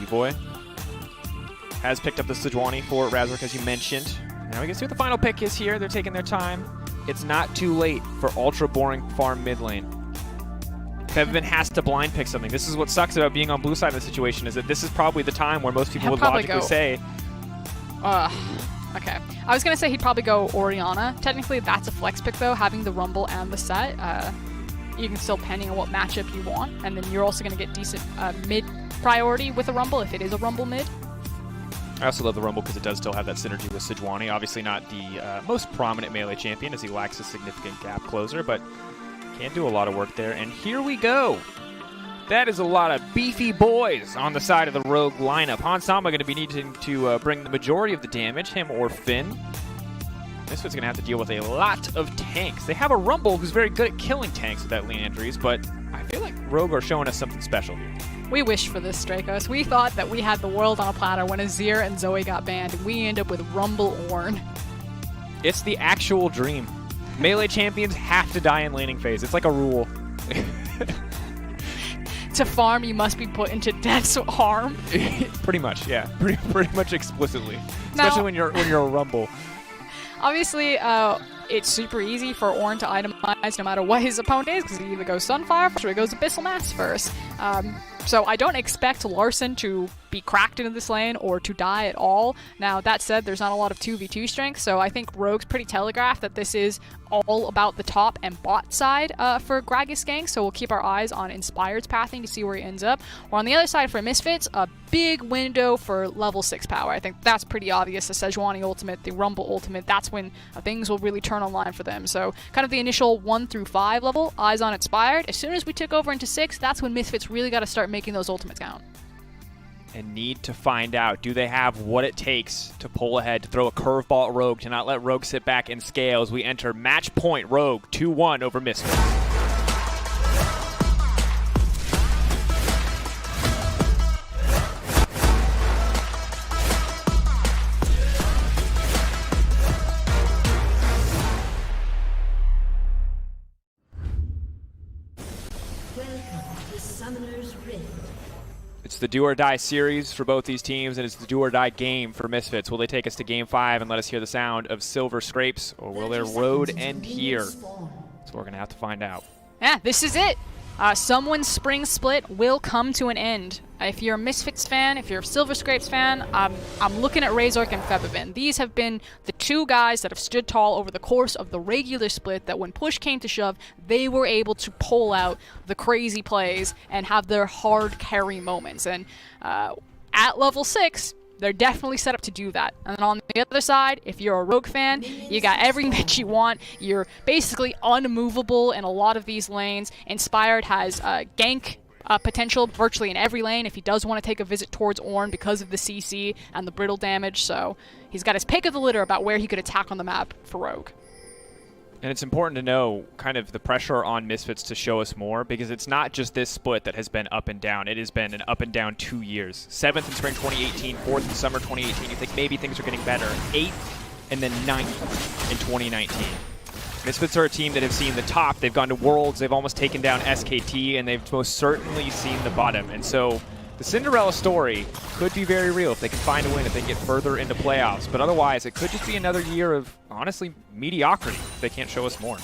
B-Boy has picked up the Sejuani for Razork, as you mentioned. Now we can see what the final pick is here. They're taking their time. It's not too late for ultra boring farm mid lane. Febiven has to blind pick something. This is what sucks about being on blue side of the situation, is that this is probably the time where most people would logically say... Okay. I was going to say he'd probably go Orianna. Technically, that's a flex pick, though, having the Rumble and the set. You can still, depending on what matchup you want, and then you're also going to get decent mid priority with a Rumble if it is a Rumble mid. I also love the Rumble because it does still have that synergy with Sejuani. Obviously not the most prominent melee champion, as he lacks a significant gap closer, but can do a lot of work there. And here we go. That is a lot of beefy boys on the side of the Rogue lineup. Hansama going to be needing to bring the majority of the damage, him or Finn. Misfits going to have to deal with a lot of tanks. They have a Rumble who's very good at killing tanks with that Leandries, but I feel like Rogue are showing us something special here. We wished for this, Strakos. We thought that we had the world on a platter when Azir and Zoe got banned, and we end up with Rumble Ornn. It's the actual dream. Melee champions have to die in laning phase. It's like a rule. To farm, you must be put into death's harm. Pretty much, yeah. Pretty much explicitly. Especially now, when you're a Rumble. Obviously, it's super easy for Ornn to itemize no matter what his opponent is, because he either goes Sunfire or he goes Abyssal Mass first. So I don't expect Larson to be cracked into this lane or to die at all. Now, that said, there's not a lot of 2v2 strength, so I think Rogue's pretty telegraphed that this is all about the top and bot side for Gragas gang, so we'll keep our eyes on Inspired's pathing to see where he ends up. Or on the other side for Misfits, a big window for level 6 power. I think that's pretty obvious. The Sejuani ultimate, the Rumble ultimate, that's when things will really turn online for them. So kind of the initial 1 through 5 level, eyes on Inspired. As soon as we tick over into 6, that's when Misfits really got to start making those ultimates count. And need to find out, do they have what it takes to pull ahead, to throw a curveball at Rogue, to not let Rogue sit back and scale as we enter match point. Rogue 2-1 over Misfits. It's the do or die series for both these teams, and it's the do or die game for Misfits. Will they take us to game 5 and let us hear the sound of silver scrapes, or will their road end here? So we're going to have to find out. Yeah, this is it. Someone's spring split will come to an end. If you're a Misfits fan, if you're a Silver Scrapes fan, I'm looking at Razork and Febiven. These have been the two guys that have stood tall over the course of the regular split, that when push came to shove, they were able to pull out the crazy plays and have their hard carry moments. And at level 6, they're definitely set up to do that. And on the other side, if you're a Rogue fan, you got everything that you want. You're basically unmovable in a lot of these lanes. Inspired has gank potential virtually in every lane if he does want to take a visit towards Ornn because of the CC and the brittle damage. So he's got his pick of the litter about where he could attack on the map for Rogue. And it's important to know kind of the pressure on Misfits to show us more, because it's not just this split that has been up and down. It has been an up and down 2 years. 7th in spring 2018, 4th in summer 2018. You think maybe things are getting better. 8th and then 9th in 2019. Misfits are a team that have seen the top. They've gone to Worlds. They've almost taken down SKT, and they've most certainly seen the bottom. And so the Cinderella story could be very real if they can find a win, if they can get further into playoffs. But otherwise, it could just be another year of, honestly, mediocrity if they can't show us more.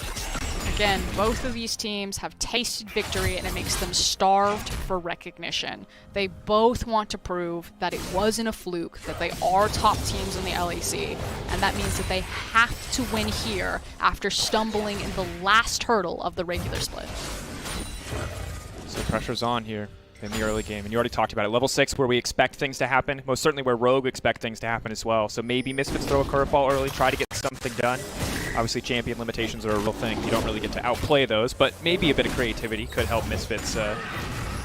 Again, both of these teams have tasted victory, and it makes them starved for recognition. They both want to prove that it wasn't a fluke, that they are top teams in the LEC, and that means that they have to win here after stumbling in the last hurdle of the regular split. So pressure's on here in the early game, and you already talked about it. Level 6, where we expect things to happen, most certainly where Rogue expect things to happen as well. So maybe Misfits throw a curveball early, try to get something done. Obviously, champion limitations are a real thing. You don't really get to outplay those, but maybe a bit of creativity could help Misfits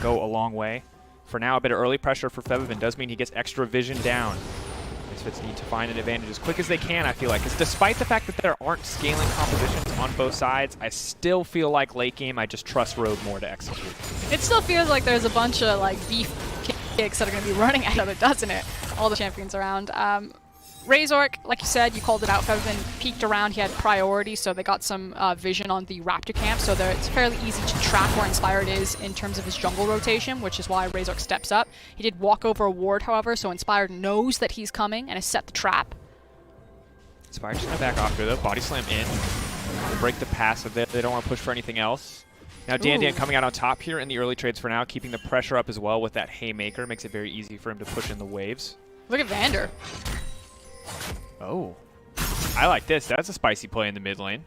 go a long way. For now, a bit of early pressure for Febiven does mean he gets extra vision down. Misfits need to find an advantage as quick as they can, I feel like. Because despite the fact that there aren't scaling compositions on both sides, I still feel like late game, I just trust Rogue more to execute. It still feels like there's a bunch of beef kicks that are going to be running at each other, doesn't it? All the champions around. Razork, like you said, you called it out, Febiven peeked around, he had priority, so they got some vision on the Raptor camp, so it's fairly easy to track where Inspired is in terms of his jungle rotation, which is why Razork steps up. He did walk over a ward, however, so Inspired knows that he's coming and has set the trap. Inspired just gonna back off here though, body slam in. We'll break the passive there, they don't want to push for anything else. Now Dan coming out on top here in the early trades for now, keeping the pressure up as well with that Haymaker, makes it very easy for him to push in the waves. Look at Vander. Oh, I like this. That's a spicy play in the mid lane.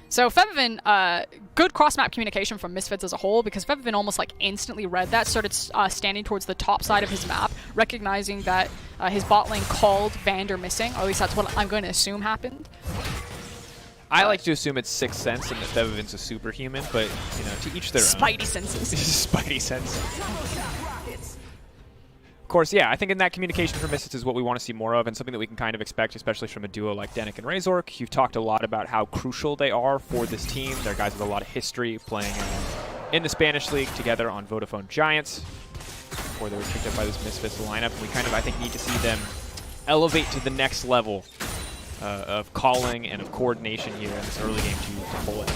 So Febiven, good cross-map communication from Misfits as a whole, because Febiven almost like instantly read that, started standing towards the top side of his map, recognizing that his bot lane called Vander missing, or at least that's what I'm going to assume happened. I like to assume it's Sixth Sense and that Febiven's a superhuman, but you know, to each their own. Spidey senses. Spidey sense. Of course, yeah, I think in that communication from Misfits is what we want to see more of, and something that we can kind of expect, especially from a duo like Denik and Razork. You've talked a lot about how crucial they are for this team. They're guys with a lot of history playing in the Spanish League together on Vodafone Giants before they were picked up by this Misfits lineup. And we kind of, I think, need to see them elevate to the next level of calling and of coordination here in this early game to pull it.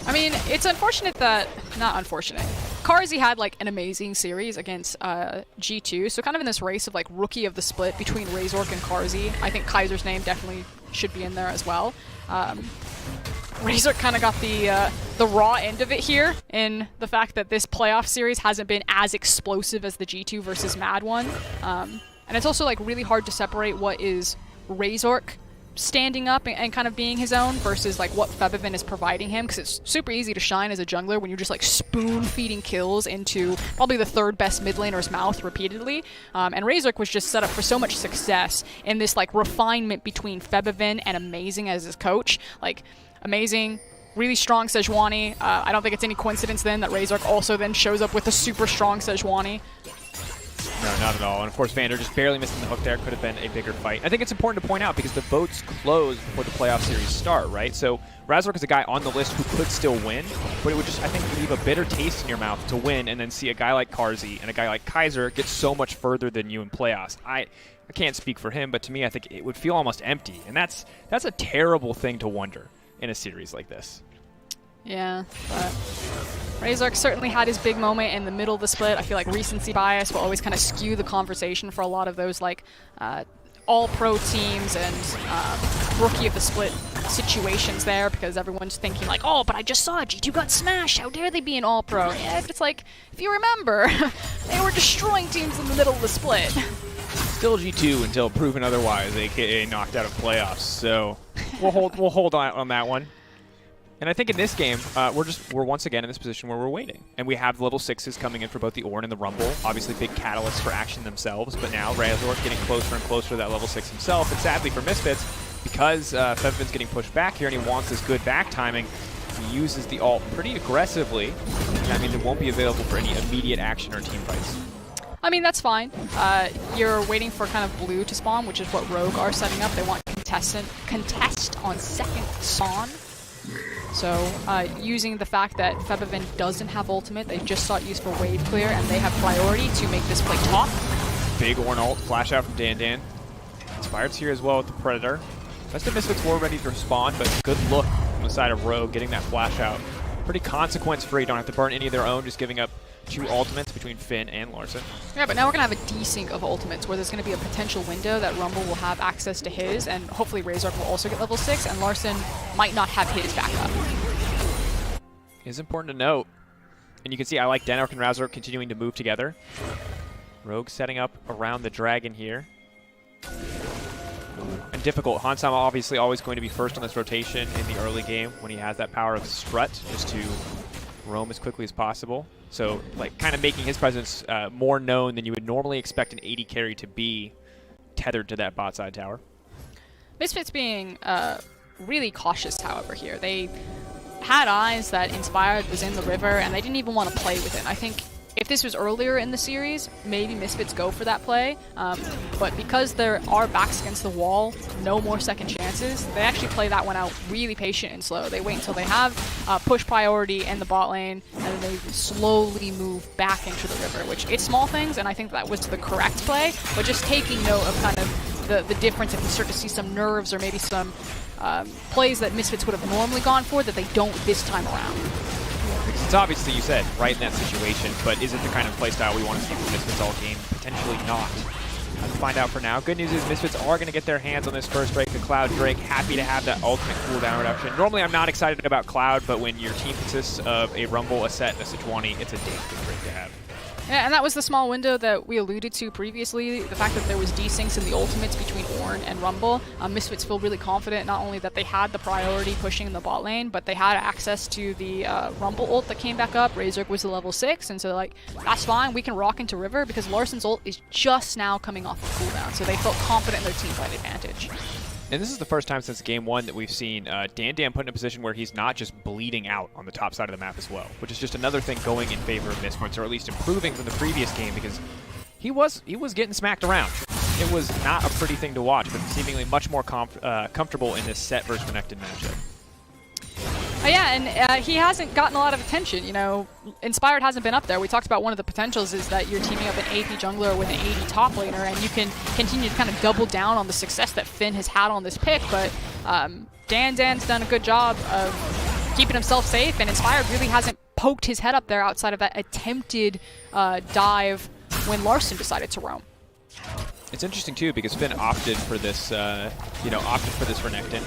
I mean, it's unfortunate that, not unfortunate, Karzi had like an amazing series against G2, so kind of in this race of like rookie of the split between Razork and Karzi. I think Kaiser's name definitely should be in there as well. Razork kind of got the raw end of it here in the fact that this playoff series hasn't been as explosive as the G2 versus Mad one. And it's also like really hard to separate what is Razork standing up and kind of being his own versus like what Febiven is providing him, because it's super easy to shine as a jungler when you're just like spoon feeding kills into probably the third best mid laner's mouth repeatedly. And Razork was just set up for so much success in this like refinement between Febiven and Amazing as his coach. Like Amazing, really strong Sejuani. I don't think it's any coincidence then that Razork also then shows up with a super strong Sejuani. No, not at all. And of course, Vander just barely missing the hook there. Could have been a bigger fight. I think it's important to point out because the votes close before the playoff series start, right? So Razork is a guy on the list who could still win, but it would just, I think, leave a bitter taste in your mouth to win and then see a guy like Karzi and a guy like Kaiser get so much further than you in playoffs. I can't speak for him, but to me, I think it would feel almost empty. And that's a terrible thing to wonder in a series like this. Yeah, but Razork certainly had his big moment in the middle of the split. I feel like recency bias will always kind of skew the conversation for a lot of those like all-pro teams and rookie of the split situations there, because everyone's thinking like, oh, but I just saw G2 got smashed. How dare they be an all-pro? Yeah, but it's like, if you remember, they were destroying teams in the middle of the split. Still G2 until proven otherwise, aka knocked out of playoffs. So we'll hold on that one. And I think in this game, we're once again in this position where we're waiting. And we have level 6s coming in for both the Ornn and the Rumble. Obviously big catalysts for action themselves, but now Razork getting closer and closer to that level 6 himself. And sadly for Misfits, because Febiven's getting pushed back here and he wants this good back timing, he uses the ult pretty aggressively. And that means it won't be available for any immediate action or team fights. I mean, that's fine. You're waiting for kind of blue to spawn, which is what Rogue are setting up. They want contest on second spawn. So using the fact that Febiven doesn't have ultimate, they just sought use for wave clear, and they have priority to make this play top. Big Ornn ult, flash out from Dan. Inspired's here as well with the Predator. Rest of Misfits were ready to respond, but good look from the side of Rogue, getting that flash out. Pretty consequence-free, don't have to burn any of their own, just giving up 2 ultimates between Finn and Larson. Yeah, but now we're going to have a desync of ultimates where there's going to be a potential window that Rumble will have access to his, and hopefully Razork will also get level 6, and Larson might not have his back up. It's important to note, and you can see I like Denik and Razork continuing to move together. Rogue setting up around the dragon here. And difficult. Hansama obviously always going to be first on this rotation in the early game when he has that power of strut, just to roam as quickly as possible. So, like, kind of making his presence more known than you would normally expect an AD carry to be tethered to that bot side tower. Misfits being really cautious, however, here. They had eyes that Inspired was in the river, and they didn't even want to play with it. I think if this was earlier in the series, maybe Misfits go for that play, but because there are backs against the wall, no more second chances, they actually play that one out really patient and slow. They wait until they have push priority in the bot lane, and then they slowly move back into the river, which it's small things, and I think that was the correct play, but just taking note of kind of the difference if you start to see some nerves or maybe some plays that Misfits would have normally gone for that they don't this time around. Because it's obviously, you said, right in that situation, but is it the kind of playstyle we want to see from Misfits all game? Potentially not. Let's find out for now. Good news is Misfits are going to get their hands on this first Drake, the Cloud Drake. Happy to have that ultimate cooldown reduction. Normally I'm not excited about Cloud, but when your team consists of a Rumble, a Set, and a Sejuani, it's a damn good Drake to have. Yeah, and that was the small window that we alluded to previously, the fact that there was desyncs in the ultimates between Ornn and Rumble. Misfits feel really confident not only that they had the priority pushing in the bot lane, but they had access to the Rumble ult that came back up. Razork was a level 6, and so like, that's fine, we can rock into River because Larsen's ult is just now coming off of cooldown, so they felt confident in their team fight advantage. And this is the first time since game 1 that we've seen Dan put in a position where he's not just bleeding out on the top side of the map as well, which is just another thing going in favor of Misfits, or at least improving from the previous game, because he was getting smacked around. It was not a pretty thing to watch, but seemingly much more comfortable in this Set versus Connected matchup. Yeah, and he hasn't gotten a lot of attention. You know, Inspired hasn't been up there. We talked about one of the potentials is that you're teaming up an AP jungler with an AD top laner, and you can continue to kind of double down on the success that Finn has had on this pick, but Dan's done a good job of keeping himself safe, and Inspired really hasn't poked his head up there outside of that attempted dive when Larsen decided to roam. It's interesting too because Finn opted for this, opted for this Renekton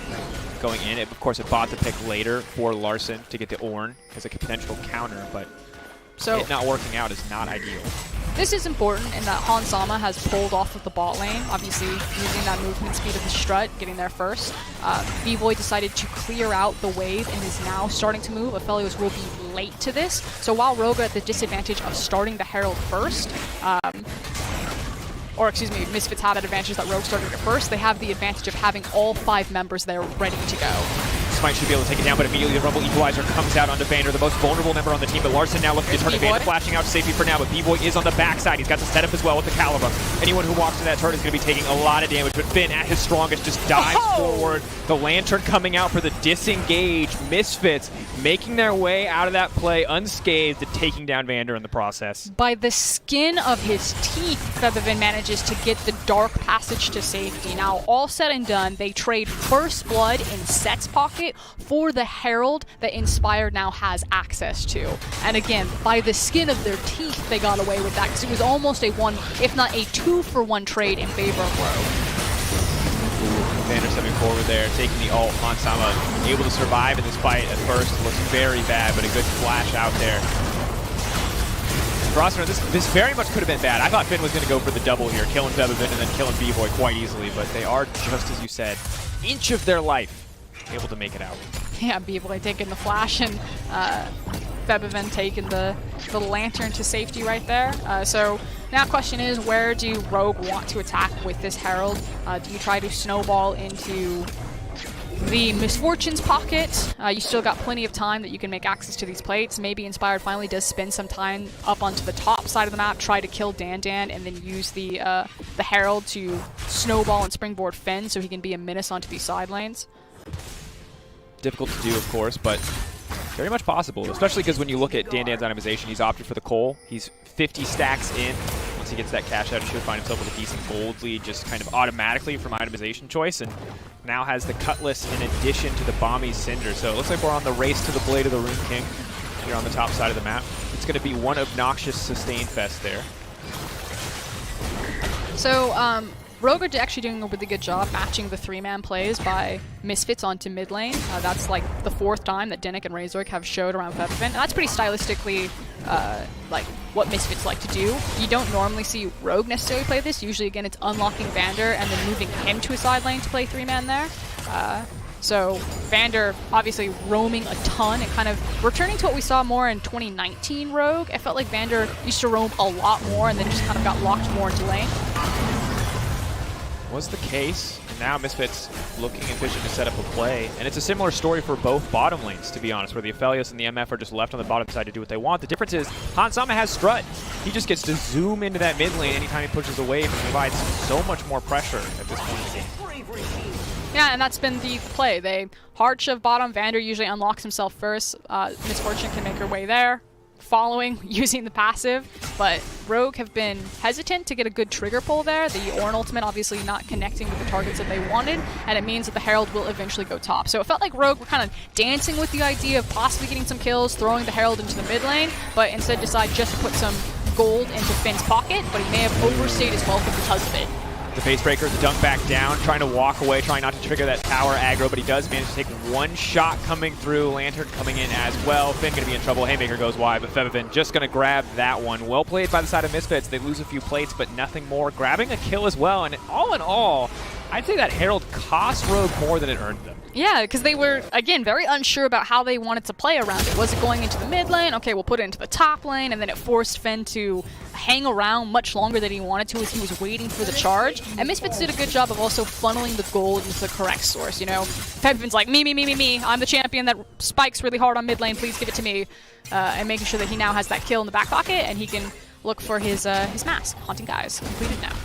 going in. Of course, it bought the pick later for Larsen to get the Ornn as a potential counter, but so it not working out is not ideal. This is important in that Hans Sama has pulled off of the bot lane, obviously using that movement speed of the strut, getting there first. B-Boy decided to clear out the wave and is now starting to move. Aphelios will be late to this, so while Rogue at the disadvantage of starting the Herald first, or excuse me, Misfits had an advantage that Rogue started it first, they have the advantage of having all 5 members there ready to go. Smite should be able to take it down, but immediately the Rumble Equalizer comes out onto Vander, the most vulnerable member on the team, but Larsen now looking to turn it. Vander flashing out to safety for now, but B-Boy is on the backside. He's got the setup as well with the Caliber. Anyone who walks in that turret is going to be taking a lot of damage, but Finn at his strongest just dives forward. The Lantern coming out for the disengage. Misfits making their way out of that play unscathed and taking down Vander in the process. By the skin of his teeth, Feathervin manages to get the Dark Passage to safety. Now, all said and done, they trade First Blood in Set's pocket for the Herald that Inspired now has access to. And again, by the skin of their teeth, they got away with that because it was almost a 1, if not a 2-for-1 trade in favor of Rogue. Vander stepping forward there, taking the ult. Hans Sama able to survive in this fight at first. It looks very bad, but a good flash out there. Roster, this very much could have been bad. I thought Finn was going to go for the double here, killing Feathervin and then killing B-Boy quite easily, but they are, just as you said, inch of their life able to make it out. Yeah, B-Boy taking the flash and Feathervin taking the Lantern to safety right there. So now the question is, where do Rogue want to attack with this Herald? Do you try to snowball into the Misfortune's pocket? You still got plenty of time that you can make access to these plates. Maybe Inspired finally does spend some time up onto the top side of the map, try to kill Dan, and then use the Herald to snowball and springboard Finn so he can be a menace onto these side lanes. Difficult to do, of course, but very much possible, especially because when you look at Dan's itemization, he's opted for the Cole. He's 50 stacks in. Once he gets that cash out, he should find himself with a decent gold lead just kind of automatically from itemization choice, and now has the Cutlass in addition to the Bomby Cinder. So it looks like we're on the race to the Blade of the Rune King here on the top side of the map. It's going to be one obnoxious sustain fest there. So, Rogue are actually doing a really good job matching the 3-man plays by Misfits onto mid lane. That's like the 4th time that Dinnick and Razork have showed around Feathervin. And that's pretty stylistically like what Misfits like to do. You don't normally see Rogue necessarily play this. Usually, again, it's unlocking Vander and then moving him to a side lane to play 3-man there. So Vander obviously roaming a ton and kind of returning to what we saw more in 2019 Rogue. I felt like Vander used to roam a lot more and then just kind of got locked more into lane. Was the case, and now Misfits looking efficient to set up a play. And it's a similar story for both bottom lanes, to be honest, where the Aphelios and the MF are just left on the bottom side to do what they want. The difference is Hans Sama has Strut. He just gets to zoom into that mid lane anytime he pushes away and provides so much more pressure at this point in the game. Yeah, and that's been the play. They hard shove bottom. Vander usually unlocks himself first. Misfortune can make her way there. following, using the passive, but Rogue have been hesitant to get a good trigger pull there. The Ornn ultimate obviously not connecting with the targets that they wanted, and it means that the Herald will eventually go top. So it felt like Rogue were kind of dancing with the idea of possibly getting some kills, throwing the Herald into the mid lane, but instead decide just to put some gold into Finn's pocket, but he may have overstayed his welcome because of it. The face breaker, the dunk back down, trying to walk away, trying not to trigger that tower aggro, but he does manage to take one shot coming through. Lantern coming in as well. Finn going to be in trouble. Haymaker goes wide, but Febiven just going to grab that one. Well played by the side of Misfits. They lose a few plates, but nothing more. Grabbing a kill as well, and all in all, I'd say that Herald cost Rogue more than it earned them. Yeah, because they were, again, very unsure about how they wanted to play around it. Was it going into the mid lane? Okay, we'll put it into the top lane, and then it forced Finn to hang around much longer than he wanted to as he was waiting for the charge. And Misfits did a good job of also funneling the gold into the correct source, you know? Febiven's like, me, I'm the champion that spikes really hard on mid lane, please give it to me. And making sure that he now has that kill in the back pocket, and he can look for his mask. Haunting Guise completed now.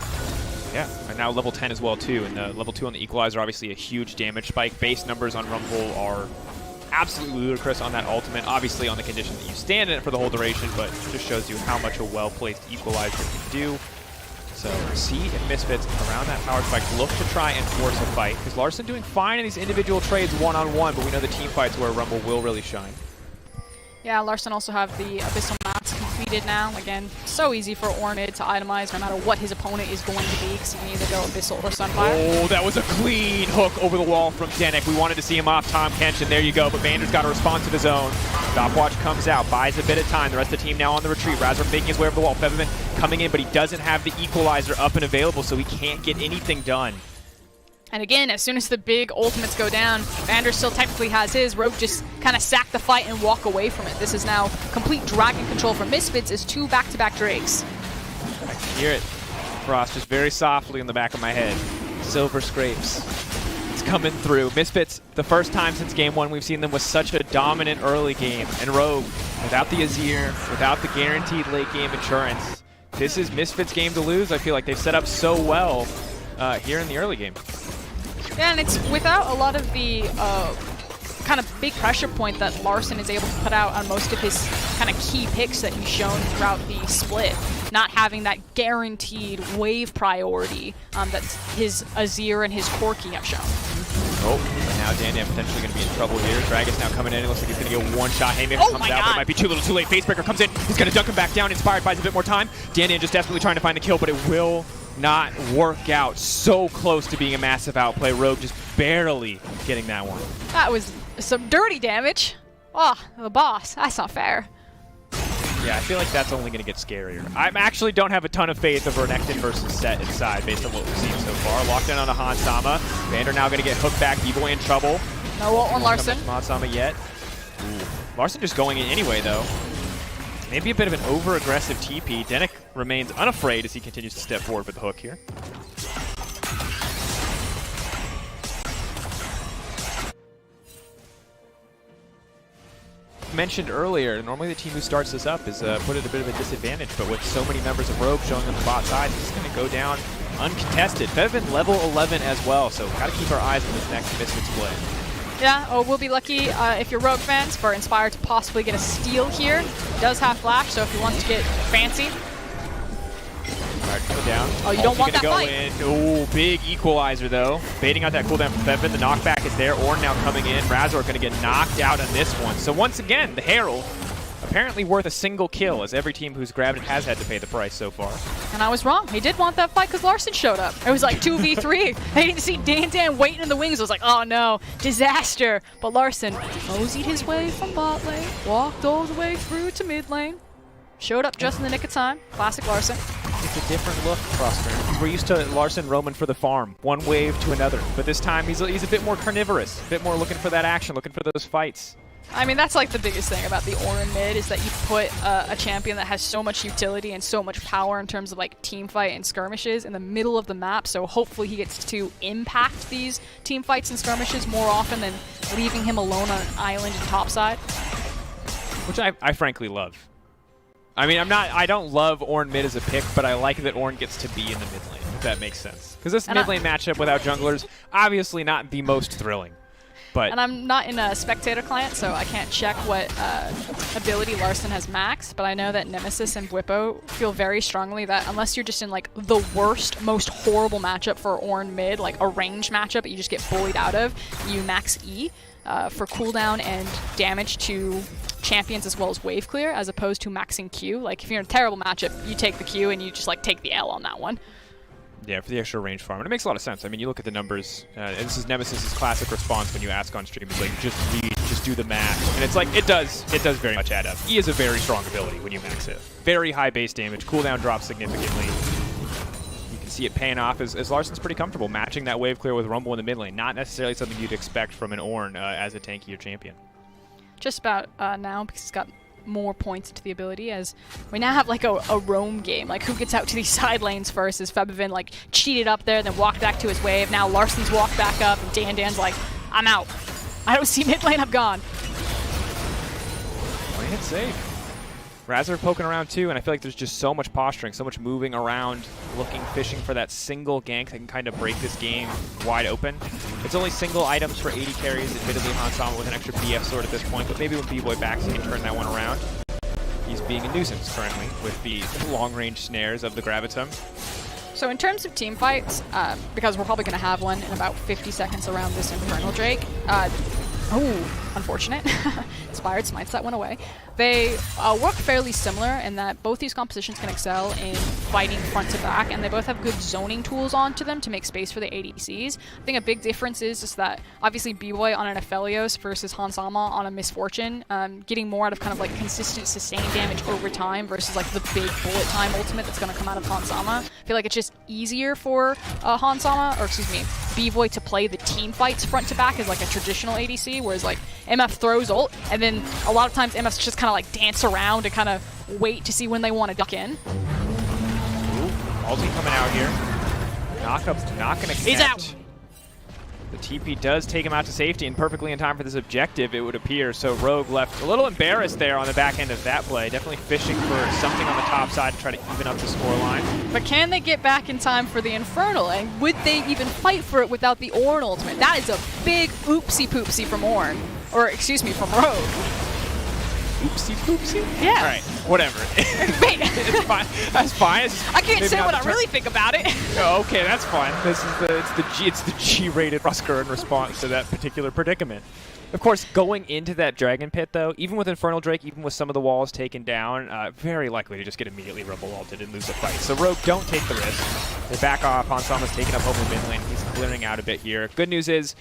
Yeah, and now level 10 as well too, and level 2 on the Equalizer, obviously a huge damage spike. Base numbers on Rumble are absolutely ludicrous on that ultimate, obviously on the condition that you stand in it for the whole duration, but it just shows you how much a well-placed Equalizer can do. So C and Misfits around that power spike look to try and force a fight, because Larson doing fine in these individual trades one-on-one, but we know the team fights where Rumble will really shine. Yeah, Larson also have the Abyssal Mats completed now. Again, so easy for Ornn mid to itemize no matter what his opponent is going to be, because he can either go Abyssal or Sunfire. Oh, that was a clean hook over the wall from Denik. We wanted to see him off Tom Kench, and there you go, but Vander's got a response to his own. Stopwatch comes out, buys a bit of time. The rest of the team now on the retreat. Razor making his way over the wall. Febiven coming in, but he doesn't have the Equalizer up and available, so he can't get anything done. And again, as soon as the big ultimates go down, Vander still technically has his. Rogue just kind of sack the fight and walk away from it. This is now complete dragon control for Misfits as 2 back-to-back Drakes. I can hear it. Frost just very softly in the back of my head. Silver Scrapes. It's coming through. Misfits, the first time since game 1 we've seen them with such a dominant early game. And Rogue, without the Azir, without the guaranteed late game insurance, this is Misfits' game to lose. I feel like they've set up so well here in the early game. Yeah, and it's without a lot of the kind of big pressure point that Larson is able to put out on most of his kind of key picks that he's shown throughout the split. Not having that guaranteed wave priority that his Azir and his Corki have shown. Oh, but now Dandan potentially going to be in trouble here. Dragon's now coming in. It looks like he's going to get one shot. Haymaker comes out, but it might be too little too late. Facebreaker comes in. He's going to dunk him back down. Inspired buys a bit more time. Dandan just desperately trying to find the kill, but it will not work out. So close to being a massive outplay. Rogue just barely getting that one. That was some dirty damage. Oh, the boss. That's not fair. Yeah, I feel like that's only going to get scarier. I actually don't have a ton of faith of Renekton versus Set inside based on what we've seen so far. Locked in on a Hansama. Vander now going to get hooked back. E-Boy in trouble. No ult on Larson. Hansama yet. Ooh. Larson just going in anyway, though. Maybe a bit of an over-aggressive TP. Denik remains unafraid as he continues to step forward with the hook here. Mentioned earlier, normally the team who starts this up is put at a bit of a disadvantage, but with so many members of Rogue showing on the bot side, he's going to go down uncontested. Febiven level 11 as well, so got to keep our eyes on this next Misfits play. Yeah, we'll be lucky if you're Rogue fans for Inspire to possibly get a steal here. He does have flash, so if he wants to get fancy. Alright, go down. Oh, you don't want that go fight. In. Oh, big equalizer though. Baiting out that cooldown from Febiven. The knockback is there. Ornn now coming in. Razor going to get knocked out on this one. So once again, the Herald apparently worth a single kill, as every team who's grabbed it has had to pay the price so far. And I was wrong. He did want that fight because Larson showed up. It was like 2v3. They didn't see Dan waiting in the wings. I was like, oh no, disaster. But Larson moseyed his way from bot lane, walked all the way through to mid lane, showed up just in the nick of time. Classic Larson. It's a different look, Frostburn. We're used to Larson roaming for the farm, one wave to another. But this time he's a bit more carnivorous, a bit more looking for that action, looking for those fights. I mean, that's like the biggest thing about the Ornn mid is that you put a champion that has so much utility and so much power in terms of like team fight and skirmishes in the middle of the map. So hopefully he gets to impact these team fights and skirmishes more often than leaving him alone on an island and topside. Which I frankly love. I mean, I don't love Ornn mid as a pick, but I like that Ornn gets to be in the mid lane, if that makes sense. Because this mid lane matchup without junglers, obviously not the most thrilling. But and I'm not in a spectator client, so I can't check what ability Larson has maxed, but I know that Nemesis and Bwipo feel very strongly that unless you're just in like the worst, most horrible matchup for Ornn mid, like a range matchup that you just get bullied out of, you max E for cooldown and damage to champions as well as wave clear, as opposed to maxing Q. Like if you're in a terrible matchup, you take the Q and you just like take the L on that one. yeah, for the extra range farm. And it makes a lot of sense. I mean, you look at the numbers, and this is Nemesis's classic response when you ask on stream, is like, just read, just do the math. And it's like, it does very much add up. E is a very strong ability when you max it. Very high base damage, cooldown drops significantly. You can see it paying off as Larson's pretty comfortable matching that wave clear with Rumble in the mid lane. Not necessarily something you'd expect from an Ornn as a tankier champion. Just about now, because he's got more points into the ability, as we now have like a roam game, like who gets out to these side lanes first, as Febvin like cheated up there, then walked back to his wave. Now Larson's walked back up, and Dan's like, I'm out. I don't see mid lane, I'm gone. Playing it safe. Razor poking around too, and I feel like there's just so much posturing, so much moving around, looking, fishing for that single gank that can kind of break this game wide open. It's only single items for 80 carries, admittedly Hansama with an extra BF sword at this point, but maybe when B-Boy backs he can turn that one around. He's being a nuisance currently with the long-range snares of the Gravitum. So in terms of team fights, because we're probably going to have one in about 50 seconds around this Infernal Drake, oh, unfortunate. Inspired smites that one away. They work fairly similar in that both these compositions can excel in fighting front to back, and they both have good zoning tools onto them to make space for the ADCs. I think a big difference is just that obviously B-Boy on an Aphelios versus Hansama on a Misfortune, getting more out of kind of like consistent sustained damage over time versus like the big bullet time ultimate that's going to come out of Hansama. I feel like it's just easier for Hansama, or excuse me, B-Boy to play the team fights front to back as like a traditional ADC, whereas like MF throws ult, and then a lot of times MF's just kind of like dance around and kind of wait to see when they want to duck in. Ulti coming out here. Knockup's not going to connect. He's out. The TP does take him out to safety, and perfectly in time for this objective, it would appear. So Rogue left a little embarrassed there on the back end of that play. Definitely fishing for something on the top side to try to even up the scoreline. But can they get back in time for the Infernal? And would they even fight for it without the Ornn ultimate? That is a big oopsie-poopsie from Ornn. Or, excuse me, from Rogue. Oopsie poopsie? Yeah. All right, whatever. Wait. It's fine. That's fine. I can't say what I really think about it. Oh, okay, that's fine. This is it's the G-rated Rusker in response to that particular predicament. Of course, going into that Dragon Pit, though, even with Infernal Drake, even with some of the walls taken down, very likely to just get immediately Rumble ulted and lose the fight. So Rogue, don't take the risk. They back off. Hansama's taking up over mid lane. He's clearing out a bit here. Good news is,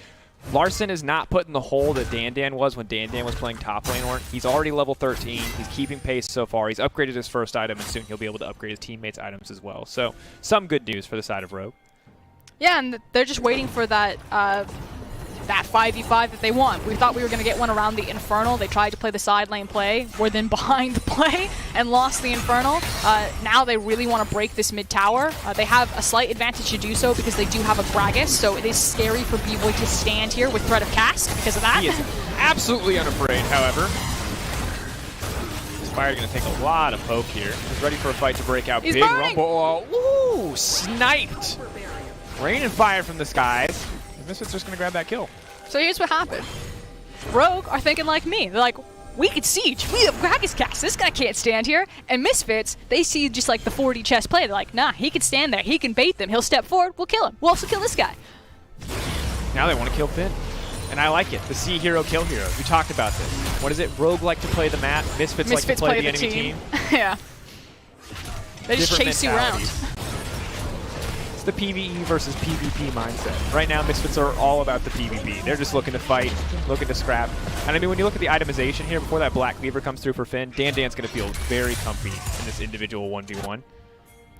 Larson is not put in the hole that Dan was when Dan was playing top lane Ornn. He's already level 13. He's keeping pace so far. He's upgraded his first item, and soon he'll be able to upgrade his teammates' items as well. So some good news for the side of Rogue. Yeah, and they're just waiting for that that 5v5 that they want. We thought we were going to get one around the Infernal. They tried to play the side lane play, were then behind the play, and lost the Infernal. Now they really want to break this mid tower. They have a slight advantage to do so because they do have a Gragas, so it is scary for B-Boy to stand here with threat of cast because of that. He is absolutely unafraid, however. Inspired going to take a lot of poke here. He's ready for a fight to break out. He's Big burning. Rumble. Ooh, sniped. Rain and fire from the skies. The Misfits are just going to grab that kill. So here's what happened. Rogue are thinking like me. They're like, we could siege. We have Gragas cast. This guy can't stand here. And Misfits, they see just like the 4D chess play. They're like, nah, he can stand there. He can bait them. He'll step forward. We'll kill him. We'll also kill this guy. Now they want to kill Finn. And I like it. The see hero, kill hero. We talked about this. What is it? Rogue like to play the map. Misfits like to play the enemy team. Yeah. They just Different chase you around. It's the PvE versus PvP mindset. Right now, Misfits are all about the PvP. They're just looking to fight, looking to scrap. And I mean, when you look at the itemization here, before that Black Cleaver comes through for Finn, Dan's going to feel very comfy in this individual 1v1.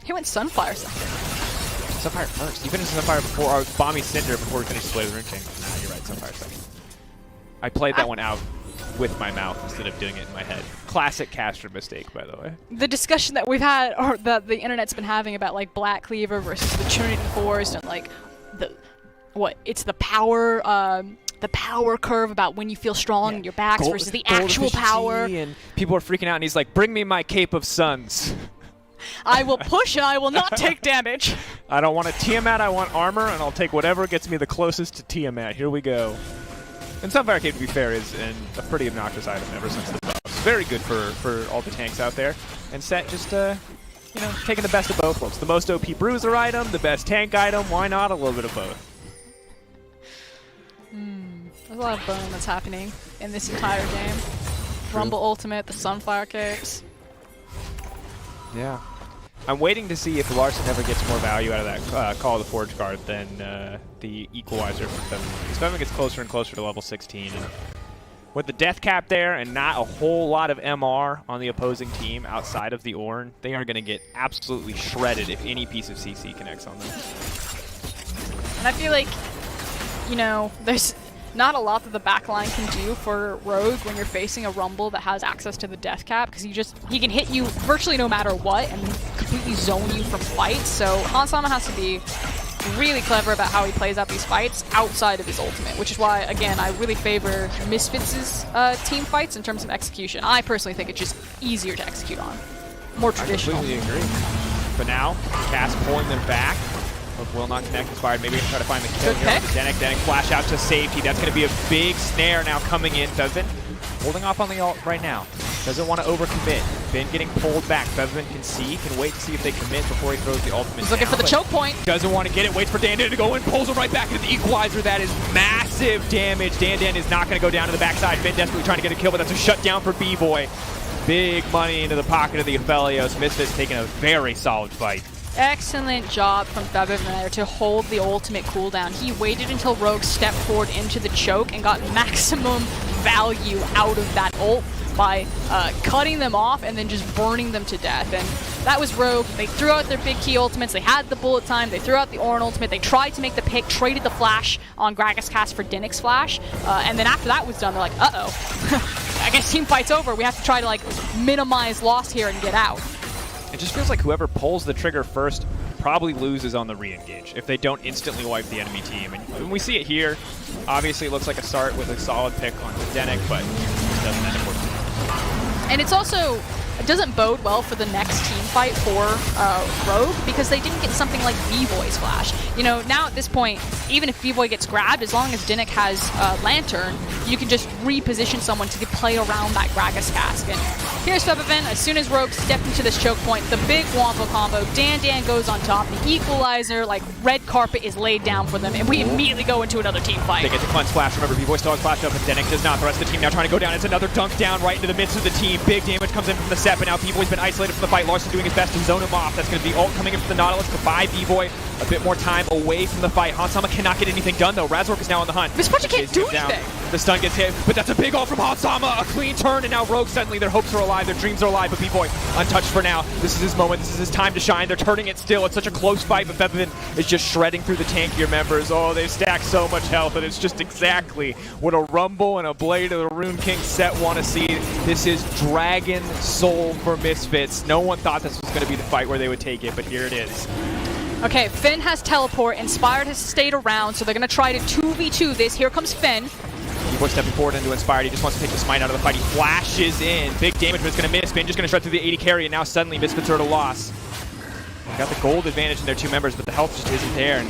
He went Sunfire second. Sunfire first. You finished Sunfire before, or Bomby Cinder before we finished Blade of the Ring Chain. Nah, you're right, Sunfire second. I played that one out with my mouth instead of doing it in my head. Classic caster mistake, by the way. The discussion that we've had, or that the internet's been having about like Black Cleaver versus the Trinity Force, and like it's the power curve about when you feel strong in your backs versus the actual power. And people are freaking out, and he's like, "Bring me my Cape of Suns." I will push and I will not take damage. I don't want a Tiamat, I want armor, and I'll take whatever gets me the closest to Tiamat. Here we go. And Sunfire Cape, to be fair, is a pretty obnoxious item ever since the buff. Very good for all the tanks out there. And Set just, you know, taking the best of both worlds. The most OP bruiser item, the best tank item. Why not a little bit of both? There's a lot of burn that's happening in this entire game. Rumble Ultimate, the Sunfire Capes. Yeah. I'm waiting to see if Larson ever gets more value out of that Call of the Forge card than the Equalizer from Featherman. Because Featherman gets closer and closer to level 16. And with the death cap there and not a whole lot of MR on the opposing team outside of the Ornn, they are going to get absolutely shredded if any piece of CC connects on them. And I feel like, you know, there's not a lot that the backline can do for Rogue when you're facing a Rumble that has access to the death cap, because he can hit you virtually no matter what and completely zone you from fights. So Hansama has to be really clever about how he plays out these fights outside of his ultimate, which is why, again, I really favor Misfits' team fights in terms of execution. I personally think it's just easier to execute on. More traditional. I completely agree. But now, Cass pulling them back. Hook will not connect. Inspired. Maybe try to find the kill here. Denik flash out to safety. That's going to be a big snare now coming in. Featherman holding off on the ult right now. Doesn't want to overcommit. Finn getting pulled back. Featherman can wait to see if they commit before he throws the ultimate. He's looking for the choke point. Doesn't want to get it. Waits for Dan to go in. Pulls him right back into the Equalizer. That is massive damage. Dan is not going to go down to the backside. Finn desperately trying to get a kill, but that's a shutdown for B-Boy. Big money into the pocket of the Aphelios. Misfits taking a very solid fight. Excellent job from Featherman there to hold the ultimate cooldown. He waited until Rogue stepped forward into the choke and got maximum value out of that ult by cutting them off and then just burning them to death. And that was Rogue. They threw out their big key ultimates. They had the bullet time. They threw out the Ornn ultimate. They tried to make the pick, traded the flash on Gragas cast for Dinnick's flash. And then after that was done, they're like, uh-oh. I guess team fight's over. We have to try to like minimize loss here and get out. It just feels like whoever pulls the trigger first probably loses on the re-engage if they don't instantly wipe the enemy team. And when we see it here, obviously it looks like a start with a solid pick on Dennick, but it doesn't end up working. And it's also, it doesn't bode well for the next team fight for Rogue, because they didn't get something like B-Boy's flash. You know, now at this point, even if B-Boy gets grabbed, as long as Dinnick has Lantern, you can just reposition someone to play around that Gragas cask. And here's Featherman. As soon as Rogue stepped into this choke point, the big Wampa combo, Dan goes on top, the Equalizer, like red carpet is laid down for them, and we immediately go into another team fight. They get the cleanse flash. Remember, B-Boy still has flash up, and Dennick does not. The rest of the team now trying to go down. It's another dunk down right into the midst of the team. Big damage comes in from the set, but now B-Boy's been isolated from the fight. Larson doing his best to zone him off. That's going to be ult coming in from the Nautilus to buy B-Boy a bit more time away from the fight. Hansama cannot get anything done, though. Razork is now on the hunt. Misfortune can't do anything. The stun gets hit, but that's a big ult from Hansama. A clean turn, and now Rogue suddenly, their hopes are alive, their dreams are alive, but B-Boy untouched for now. This is his moment. This is his time to shine. They're turning it still. It's such a close fight, but Featherman is just shredding through the tankier members. Oh, they've stacked so much health, and it's just exactly what a Rumble and a Blade of the Rune King set want to see. This is Dragon Soul for Misfits. No one thought this was going to be the fight where they would take it, but here it is. Okay, Finn has teleport. Inspired has stayed around, so they're going to try to 2v2 this. Here comes Finn. B-Boy stepping forward into Inspired. He just wants to take the smite out of the fight. He flashes in. Big damage, but it's going to miss. Finn just going to shred through the 80 carry, and now suddenly Misfits are at a loss. They got the gold advantage in their two members, but the health just isn't there. And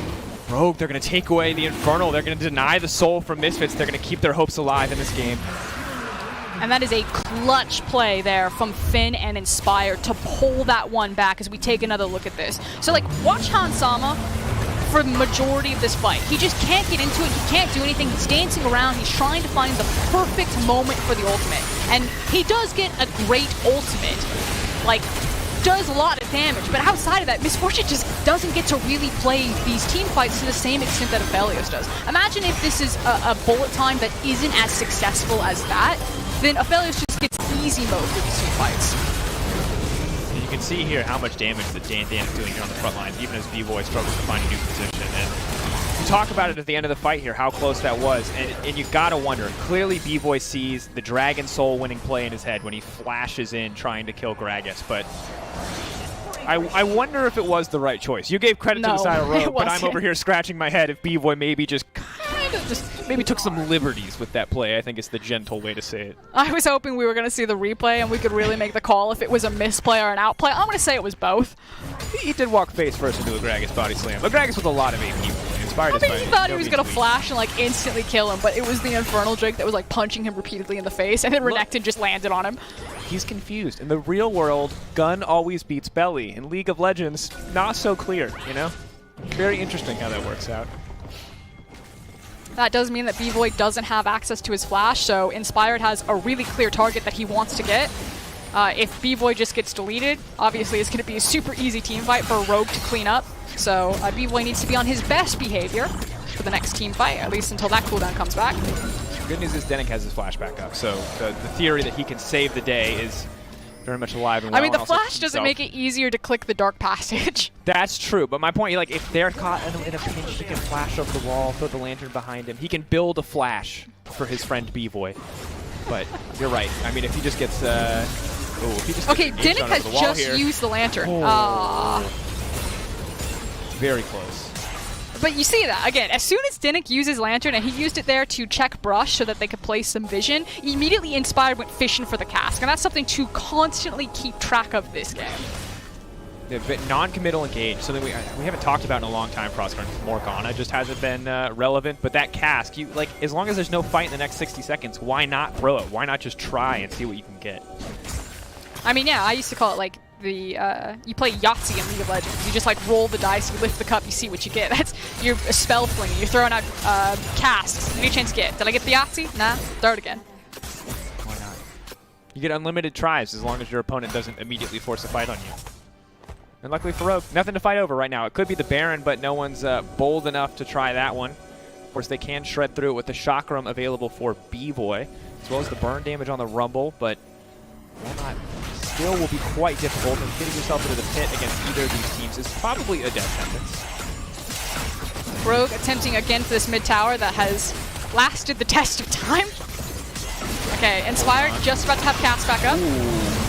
Rogue, they're going to take away the Infernal. They're going to deny the soul from Misfits. They're going to keep their hopes alive in this game. And that is a clutch play there from Finn and Inspire to pull that one back as we take another look at this. So, like, watch Hansama for the majority of this fight. He just can't get into it. He can't do anything. He's dancing around. He's trying to find the perfect moment for the ultimate. And he does get a great ultimate. Like, does a lot of damage. But outside of that, Misfortune just doesn't get to really play these team fights to the same extent that Aphelios does. Imagine if this is a bullet time that isn't as successful as that. Then Aphelios just gets easy mode for these team fights. You can see here how much damage that Dan is doing here on the front lines, even as B-Boy struggles to find a new position. And you talk about it at the end of the fight here, how close that was, and you gotta wonder. Clearly, B-Boy sees the Dragon Soul winning play in his head when he flashes in trying to kill Gragas, but I wonder if it was the right choice. You gave credit to the side of Rogue, but I'm over here scratching my head if B-Boy maybe just kind of maybe took some liberties with that play. I think it's the gentle way to say it. I was hoping we were going to see the replay and we could really make the call if it was a misplay or an outplay. I'm going to say it was both. He did walk face first into a Gragas body slam. But Gragas with a lot of AP plays. Inspired is I mean, he thought he was gonna weak. flash and like instantly kill him, but it was the Infernal Drake that was like punching him repeatedly in the face, and then Renekton just landed on him. He's confused. In the real world, gun always beats belly. In League of Legends, not so clear, you know? Very interesting how that works out. That does mean that B-Void doesn't have access to his flash, so Inspired has a really clear target that he wants to get. If B-Void just gets deleted, obviously it's going to be a super easy team fight for Rogue to clean up. So B-Void needs to be on his best behavior for the next team fight, at least until that cooldown comes back. Good news is Denik has his flash back up, so the theory that he can save the day is very much alive and well. I mean, the and also flash doesn't make it easier to click the Dark Passage. That's true, but my point, like, if they're caught in a pinch, he can flash over the wall, throw the lantern behind him. He can build a flash for his friend B-Void. But you're right. I mean, if he just gets, if he just Okay, gets Denik has just used the lantern. Very close. But you see that, again, as soon as Denik uses Lantern, and he used it there to check Brush so that they could place some vision, immediately Inspired went fishing for the cask, and that's something to constantly keep track of this game. Yeah, but non-committal engage, something we haven't talked about in a long time, Crosscurrent. Morgana just hasn't been relevant, but that cask, as long as there's no fight in the next 60 seconds, why not throw it? Why not just try and see what you can get? I mean, yeah, I used to call it like you play Yahtzee in League of Legends. You just like roll the dice, you lift the cup, you see what you get. That's you're a spell fling. You're throwing out casks. Any chance to get? Did I get the Yahtzee? Nah. Throw it again. Why not? You get unlimited tries as long as your opponent doesn't immediately force a fight on you. And luckily for Rogue, nothing to fight over right now. It could be the Baron, but no one's bold enough to try that one. Of course, they can shred through it with the Chakram available for B-Boy, as well as the burn damage on the Rumble, but still will be quite difficult, and getting yourself into the pit against either of these teams is probably a death sentence. Rogue attempting again for this mid tower that has lasted the test of time. Okay, Inspired just about to have cast back up.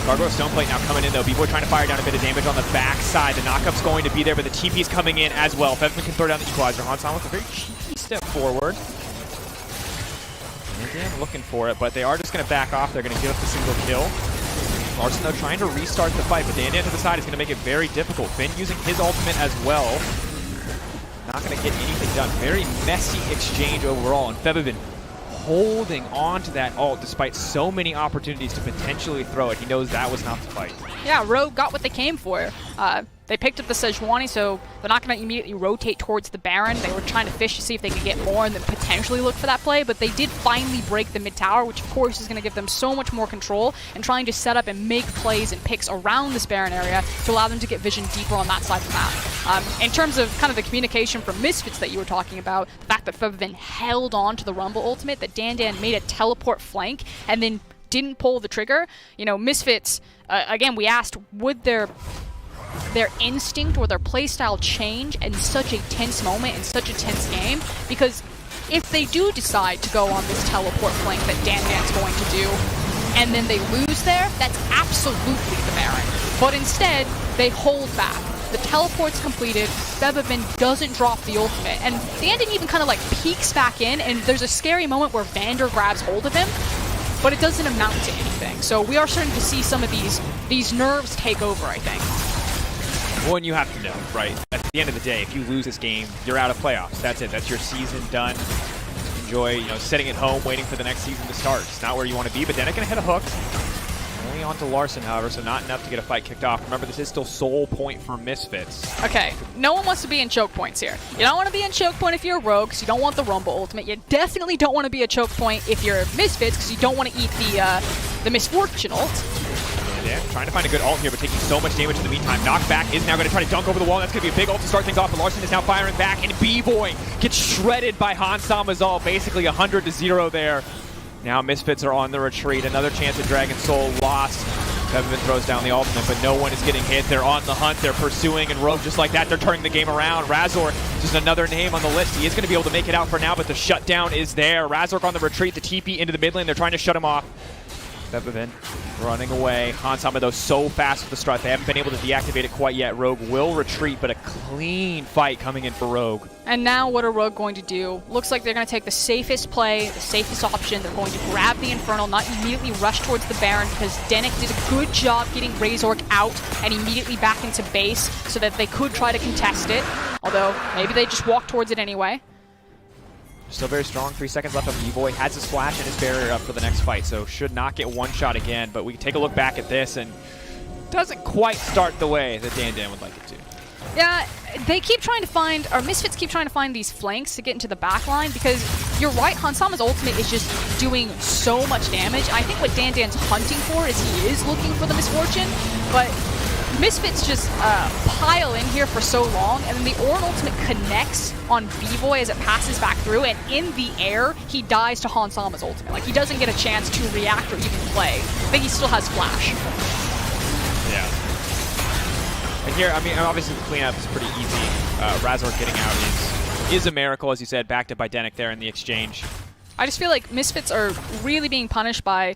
Gargoyle Stoneplate now coming in though. B-Boy trying to fire down a bit of damage on the backside. The knockup's going to be there, but the TP's coming in as well. Featherman can throw down the equalizer. Hansan with a very cheeky step forward. And again, looking for it, but they are just going to back off. They're going to give up the single kill. Larson, though, trying to restart the fight, but Dan to the side is going to make it very difficult. Finn using his ultimate as well. Not going to get anything done. Very messy exchange overall, and Featherman holding on to that ult despite so many opportunities to potentially throw it. He knows that was not the fight. Yeah, Rogue got what they came for. They picked up the Sejuani, so they're not going to immediately rotate towards the Baron. They were trying to fish to see if they could get more and then potentially look for that play, but they did finally break the mid tower, which of course is going to give them so much more control and trying to set up and make plays and picks around this Baron area to allow them to get vision deeper on that side of the map. In terms of kind of the communication from Misfits that you were talking about, the fact that Featherman held on to the Rumble ultimate, that Dan made a teleport flank and then didn't pull the trigger. You know, Misfits, again, we asked, would their instinct or their playstyle change in such a tense moment, in such a tense game? Because if they do decide to go on this teleport flank that Dan's going to do, and then they lose there, that's absolutely the Baron. But instead, they hold back. The teleport's completed, Featherman doesn't drop the ultimate, and Dan even kind of like peeks back in, and there's a scary moment where Vander grabs hold of him, but it doesn't amount to anything. So we are starting to see some of these nerves take over, I think. Well, and you have to know, right? At the end of the day, if you lose this game, you're out of playoffs. That's it. That's your season done. Enjoy, sitting at home waiting for the next season to start. It's not where you want to be, but then it can hit a hook. Only onto Larson, however, so not enough to get a fight kicked off. Remember, this is still sole point for Misfits. Okay, no one wants to be in choke points here. You don't want to be in choke point if you're a Rogue, because you don't want the Rumble ultimate. You definitely don't want to be a choke point if you're Misfits, because you don't want to eat the Misfortune ult. Yeah, trying to find a good ult here, but taking so much damage in the meantime. Knockback is now going to try to dunk over the wall. That's going to be a big ult to start things off, but Larson is now firing back, and B-Boy gets shredded by Hansama's ult. Basically 100-0 there. Now Misfits are on the retreat. Another chance at Dragon Soul lost. Featherman throws down the ultimate, but no one is getting hit. They're on the hunt. They're pursuing, and Rogue, just like that, they're turning the game around. Razor, just another name on the list. He is going to be able to make it out for now, but the shutdown is there. Razor on the retreat, the TP into the mid lane. They're trying to shut him off. Featherman running away. Hansama, though, so fast with the strut. They haven't been able to deactivate it quite yet. Rogue will retreat, but a clean fight coming in for Rogue. And now what are Rogue going to do? Looks like they're going to take the safest play, the safest option. They're going to grab the Infernal, not immediately rush towards the Baron, because Denik did a good job getting Razork out and immediately back into base so that they could try to contest it. Although, maybe they just walk towards it anyway. Still very strong. 3 seconds left on B-Boy. Has his flash and his barrier up for the next fight, so should not get one shot again. But we can take a look back at this, and doesn't quite start the way that Dan would like it to. Yeah, they keep trying to find, or Misfits keep trying to find these flanks to get into the back line, because you're right, Hansama's ultimate is just doing so much damage. I think what Dan's hunting for is he is looking for the misfortune, but Misfits just pile in here for so long, and then the Ornn ultimate connects on B-Boy as it passes back through, and in the air, he dies to Hansama's ultimate. Like, he doesn't get a chance to react or even play, but he still has flash. Yeah. And here, I mean, obviously the cleanup is pretty easy. Razor getting out is a miracle, as you said, backed up by Denick there in the exchange. I just feel like Misfits are really being punished by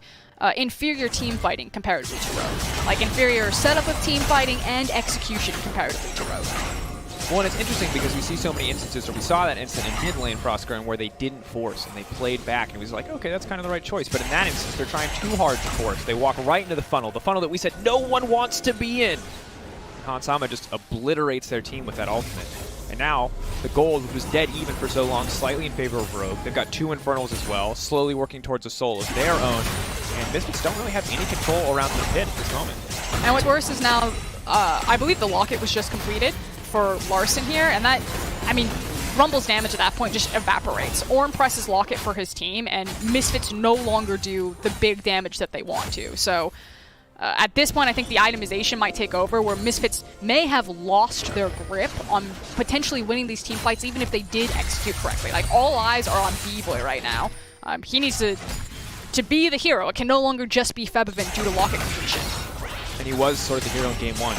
inferior team fighting comparatively to Rogue. Like, inferior setup of team fighting and execution comparatively to Rogue. Well, and it's interesting because we see so many instances, or we saw that instant in mid lane Frostgurn where they didn't force and they played back, and it was like, okay, that's kind of the right choice. But in that instance, they're trying too hard to force. They walk right into the funnel that we said no one wants to be in. Hansama just obliterates their team with that ultimate. And now, the gold, which was dead even for so long, slightly in favor of Rogue. They've got 2 Infernals as well, slowly working towards a soul of their own. And Misfits don't really have any control around the pit at this moment. And what's worse is now, I believe the locket was just completed for Larson here, and that, I mean, Rumble's damage at that point just evaporates. Ornn presses locket for his team, and Misfits no longer do the big damage that they want to. So, at this point, I think the itemization might take over, where Misfits may have lost their grip on potentially winning these team fights, even if they did execute correctly. Like, all eyes are on B-Boy right now. He needs to be the hero. It can no longer just be Febvin due to locket completion. And he was sort of the hero in game 1.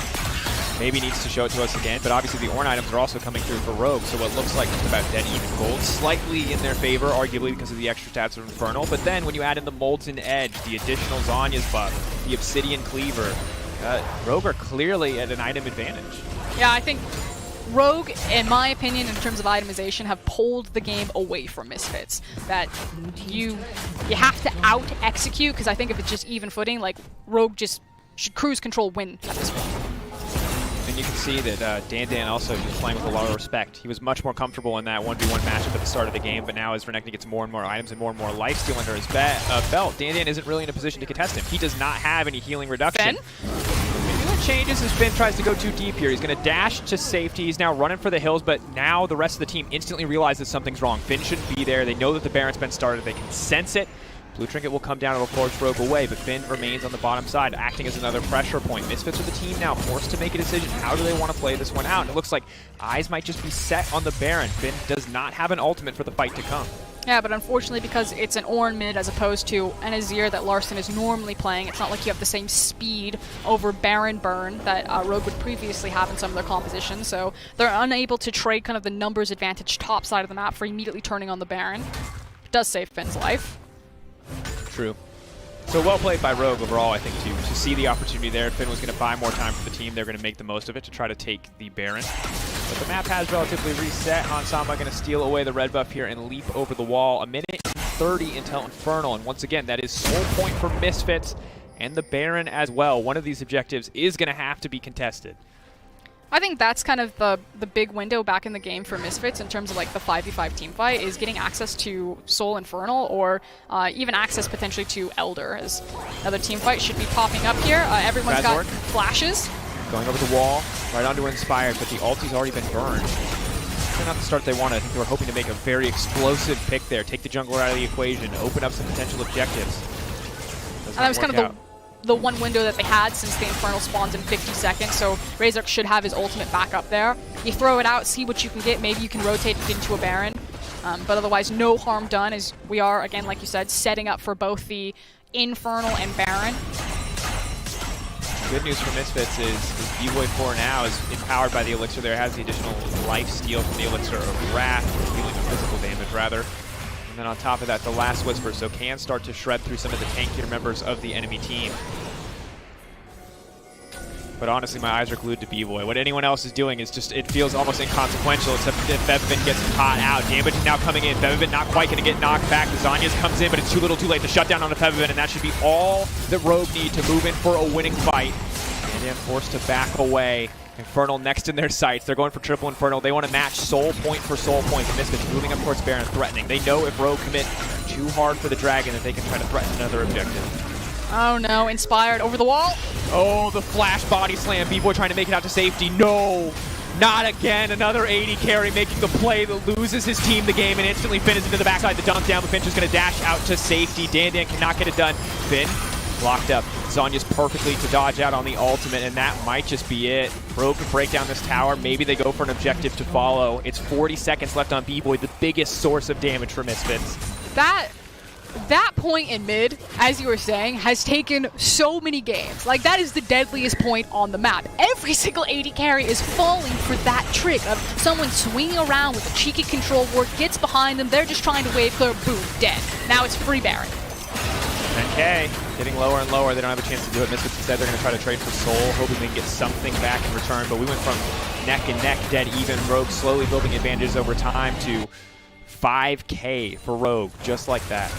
Maybe needs to show it to us again, but obviously the Ornn items are also coming through for Rogue, so what looks like just about dead even gold, slightly in their favor, arguably because of the extra stats of Infernal, but then when you add in the Molten Edge, the additional Zanya's buff, the Obsidian Cleaver, Rogue are clearly at an item advantage. Yeah, I think Rogue, in my opinion, in terms of itemization, have pulled the game away from Misfits. That you have to out-execute, because I think if it's just even footing, like, Rogue just should cruise control win at this point. And you can see that Dan also was playing with a lot of respect. He was much more comfortable in that 1v1 matchup at the start of the game, but now as Renekton gets more and more items and more lifesteal under his belt, Dan isn't really in a position to contest him. He does not have any healing reduction. Maybe what changes as Finn tries to go too deep here. He's going to dash to safety. He's now running for the hills, but now the rest of the team instantly realizes something's wrong. Finn shouldn't be there. They know that the Baron's been started. They can sense it. Blue Trinket will come down, it'll force Rogue away, but Finn remains on the bottom side, acting as another pressure point. Misfits with the team now, forced to make a decision. How do they want to play this one out? And it looks like eyes might just be set on the Baron. Finn does not have an ultimate for the fight to come. Yeah, but unfortunately, because it's an Ornn mid as opposed to an Azir that Larson is normally playing, it's not like you have the same speed over Baron burn that Rogue would previously have in some of their compositions, so they're unable to trade kind of the numbers advantage top side of the map for immediately turning on the Baron. It does save Finn's life. True. So well played by Rogue overall, I think, to see the opportunity there. Finn was going to buy more time for the team. They're going to make the most of it to try to take the Baron. But the map has relatively reset. Hansama going to steal away the red buff here and leap over the wall. 1:30 until Infernal. And once again, that is sole point for Misfits and the Baron as well. One of these objectives is going to have to be contested. I think that's kind of the big window back in the game for Misfits in terms of like the 5v5 team fight, is getting access to Soul Infernal, or even access potentially to Elder, as another team fight should be popping up here. Everyone's got flashes. Going over the wall, right onto Inspired, but the ulti's already been burned. They're not the start they wanted. I think they were hoping to make a very explosive pick there, take the jungler out of the equation, open up some potential objectives. And that was kind of the one window that they had since the Infernal spawns in 50 seconds, so Razor should have his ultimate back up there. You throw it out, see what you can get, maybe you can rotate it into a Baron, but otherwise no harm done, as we are, again, like you said, setting up for both the Infernal and Baron. Good news for Misfits is B-Boy 4 now is empowered by the Elixir there, has the additional life steal from the Elixir of Wrath, dealing with physical damage rather. And then on top of that, the Last Whisper, so can start to shred through some of the tankier members of the enemy team. But honestly, my eyes are glued to B-Boy. What anyone else is doing is just, it feels almost inconsequential, except if Febvin gets caught out. Damage is now coming in. Febvin not quite going to get knocked back. The Zanya's comes in, but it's too little too late. The shutdown on the Febvin, and that should be all that Rogue need to move in for a winning fight. And then forced to back away. Infernal next in their sights. They're going for triple Infernal. They want to match soul point for soul point. The Misfits moving up towards Baron, threatening. They know if Rogue commit too hard for the Dragon that they can try to threaten another objective. Oh no, Inspired over the wall. Oh, the flash body slam. B-Boy trying to make it out to safety. No, not again. Another 80 carry making the play that loses his team the game and instantly Finn is into the backside. The dunk down, but Finch is going to dash out to safety. Dan cannot get it done. Finn locked up. Zonya's perfectly to dodge out on the ultimate, and that might just be it. Rogue can break down this tower. Maybe they go for an objective to follow. It's 40 seconds left on B-Boy, the biggest source of damage for Misfits. That point in mid, as you were saying, has taken so many games. Like, that is the deadliest point on the map. Every single 80 carry is falling for that trick of someone swinging around with a cheeky control ward, gets behind them, they're just trying to wave clear, boom, dead. Now it's free Baron. 10K, getting lower and lower. They don't have a chance to do it. Misfits instead, they're going to try to trade for soul, hoping they can get something back in return. But we went from neck and neck, dead even. Rogue slowly building advantages over time to 5K for Rogue, just like that.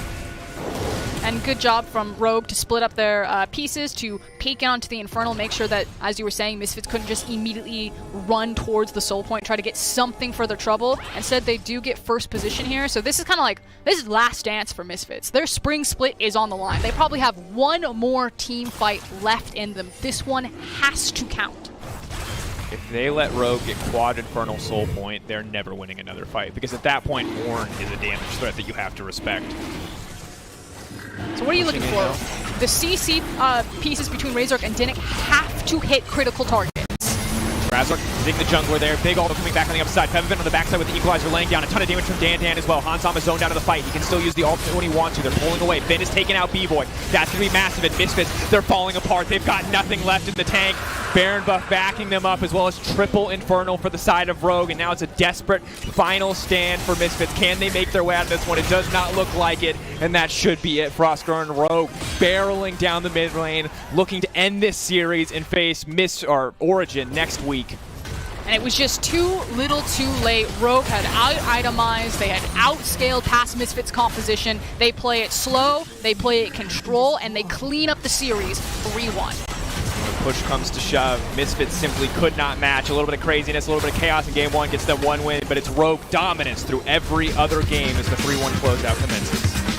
And good job from Rogue to split up their pieces, to peek onto the Infernal, make sure that, as you were saying, Misfits couldn't just immediately run towards the soul point, try to get something for their trouble. Instead, they do get first position here. So this is kind of like, this is last dance for Misfits. Their spring split is on the line. They probably have one more team fight left in them. This one has to count. If they let Rogue get quad Infernal soul point, they're never winning another fight. Because at that point, Ornn is a damage threat that you have to respect. So what are you looking for? The CC pieces between Razork and Dinnick have to hit critical targets. Razork hitting the jungler there. Big ult coming back on the upper side. Pevavin on the backside with the equalizer laying down. A ton of damage from Dan as well. Hansama zoned out of the fight. He can still use the ultimate when he wants to. They're pulling away. Finn is taking out B-Boy. That's going to be massive. And Misfits, they're falling apart. They've got nothing left in the tank. Baron buff backing them up, as well as triple Infernal for the side of Rogue. And now it's a desperate final stand for Misfits. Can they make their way out of this one? It does not look like it. And that should be it. Frostgurn and Rogue barreling down the mid lane, looking to end this series and face Origin next week. And it was just too little too late. Rogue had out-itemized, they had outscaled past Misfits' composition. They play it slow, they play it control, and they clean up the series 3-1. When push comes to shove, Misfits simply could not match. A little bit of craziness, a little bit of chaos in game one gets them one win, but it's Rogue dominance through every other game as the 3-1 closeout commences.